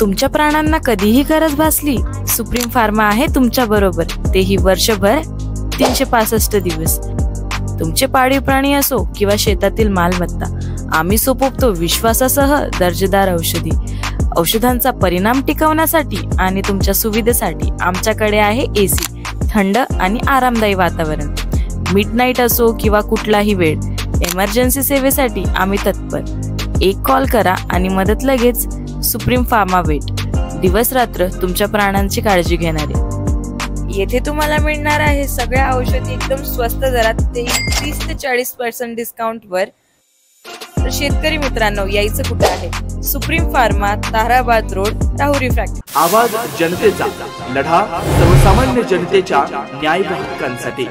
तुमच्या प्राणांना कधीही गरज भासली, सुप्रीम फार्मा आहे तुमच्या बरोबर, तेही वर्षभर 365 दिवस। तुमचे पाळीव प्राणी असो किंवा शेतातील मालमत्ता, आम्ही सोपवतो विश्वासासह दर्जेदार औषधी। औषधांचा परिणाम टिकवण्यासाठी आणि तुमच्या सुविधेसाठी आमच्याकडे आहे एसी, थंड आणि आरामदायी वातावरण। मिडनाईट असो किंवा कुठलाही वेळ, इमर्जन्सी सेवेसाठी आम्ही तत्पर। एक कॉल करा आणि मदत लगेच। सुप्रीम फार्मा वेट, दिवस रात्र तुमच्या प्राणांची काळजी घेणारे। येथे तुम्हाला मिळणार आहे सगळ्या औषधी एकदम स्वस्त दरात, ते 30 ते 40% डिस्काउंट वर। तर शेतकरी मित्रांनो, यायचं कुठे आहे? Supreme pharma, Tarabad road, Rahuri factory. आवाज जनतेचा, लढा सर्वसामान्य जनतेच्या न्याय हक्कांसाठी।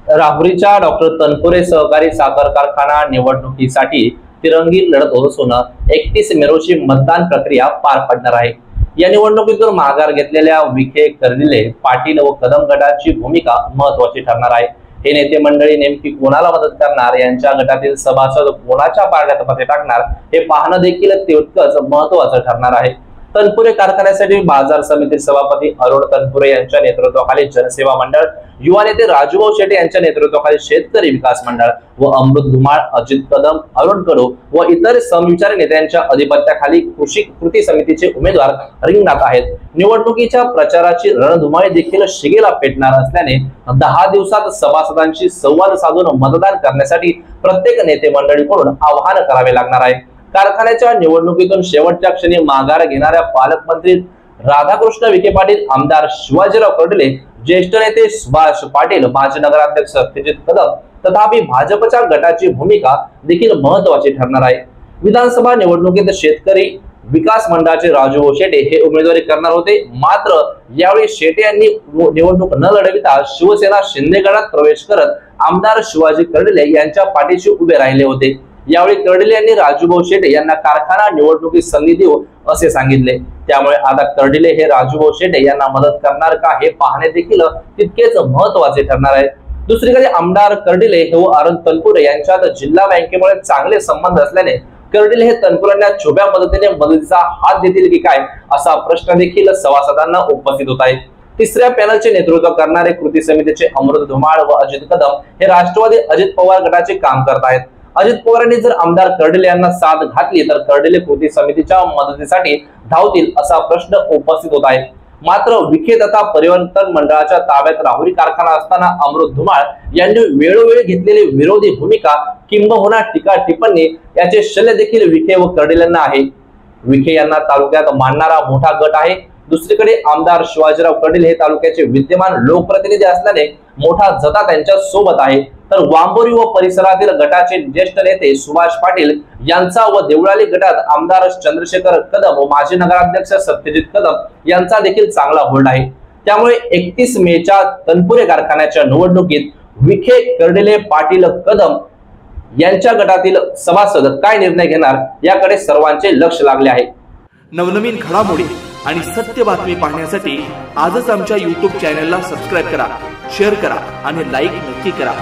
राहुरीच्या डॉक्टर तनपुरे सहकारी साखर कारखाना निवडणुकीसाठी तिरंगी लढत होत असून 31 मे रोजी मतदान प्रक्रिया पार पडणार आहे। या निवडणुकीतून माघार घेतलेल्या विखे, कर्डिले, पाटील व कदम गटाची भूमिका महत्त्वाची ठरणार आहे। हे नेते मंडळी नेमकी कोणाला मदत करणार, यांच्या गटातील सभासद कोणाच्या पारड्यात मते टाकणार, हे पाहणं देखील तितकंच महत्त्वाचं ठरणार आहे। तनपुरे कारखान्यासाठी बाजार समिती सभापती अरुण तनपुरे यांच्या नेतृत्वाखाली जनसेवा मंडळ, युवा नेते राजूभाऊ शेटे यांच्या नेतृत्वाखाली शेतकरी विकास मंडळ व अमृत धुमाळ, अजित कदम, अरुण कडू व इतर समविचारी नेत्यांच्या अधिपत्याखाली कृषी कृती समितीचे उमेदवार रिंगणात आहेत। निवडणुकीच्या प्रचाराची रणधुमाळी देखील शिगेला पेटणार असल्याने 10 दिवसात सभासदांशी संवाद साधून मतदान करण्यासाठी प्रत्येक नेते मंडळीकडून आवाहन करावे लागणार आहे। कारखान्याच्या निवडणुकीतून शेवटच्या क्षणी माघार घेणाऱ्या पालकमंत्री राधाकृष्ण विखे पाटील, आमदार शिवाजीराव कर्डिले, ज्येष्ठ नेते सुभाष पाटील, माजी नगराध्यक्ष सत्यजित कदम तथापि भाजपच्या गटाची भूमिका देखील महत्त्वाची ठरणार आहे। विधानसभा निवडणुकीत शेतकरी विकास मंडळाचे राजूभाऊ शेटे हे उमेदवारी करणार होते, मात्र यावेळी शेटे यांनी निवडणूक न लढविता शिवसेना शिंदे गटात प्रवेश करत आमदार शिवाजी कर्डिले यांच्या पाठीशी उभे राहिले होते। यावेळी कर्डिले यांनी राजूभाऊ शेटे यांना कारखाना निवडणुकीत संधी देऊ असे सांगितले। त्यामुळे आता कर्डिले हे राजूभाऊ शेटे यांना मदत करणार का, हे पाहणे देखील तितकेच महत्त्वाचे ठरणार आहे। दुसरीकडे आमदार कर्डिले व अरुण तनपुरे यांच्यात जिल्हा बँकेमुळे चांगले संबंध असल्याने कर्डिले हे तनपुरेंना छुप्या पद्धतीने मदतीचा हात देतील की काय, असा प्रश्न देखील सभासदांना उपस्थित होत आहे। तिसऱ्या पॅनलचे नेतृत्व करणारे कृती समितीचे अमृत धुमाळ व अजित कदम हे राष्ट्रवादी अजित पवार गटाचे काम करत आहेत। अजित पवारांनी जर आमदार कर्डिले यांना साथ घातली तर कर्डिले कृती समितीच्या मदतीसाठी धावतील असा प्रश्न उपस्थित होत आहे। मात्र विखे तथा परिवर्तन मंडळाच्या ताब्यात राहुरी कारखाना असताना अमृत धुमाळ यांनी वेळोवेळी घेतलेली विरोधी भूमिका किंबहुना टीका टिप्पणी याचे शल्य देखील विखे व कर्डिलेंना आहे। विखे यांना तालुक्यात मानणारा मोठा गट आहे। दुसरीकडे आमदार शिवाजीराव कर्डिले हे तालुक्याचे विद्यमान लोकप्रतिनिधी असल्याने मोठा जथा त्यांच्या सोबत आहे। तर वांबोरी व परिसरातील गटाचे ज्येष्ठ नेते सुभाष पाटील यांचा व देवळाली गटात आमदार चंद्रशेखर कदम व माजी नगराध्यक्ष सत्यजित कदम यांचा देखील चांगला होल्ड आहे। त्यामुळे 31 मेच्या तनपुरे कारखान्याच्या निवडणुकीत विखे, कर्डिले, पाटील, कदम यांच्या गटातील सभासद काय निर्णय घेणार याकडे सर्वांचे लक्ष लागले आहे। नवनवीन घडामोडी आणि सत्य बातमी पाहण्यासाठी आजच आमच्या YouTube चॅनलला सबस्क्राइब करा, शेअर करा आणि लाईक नक्की करा।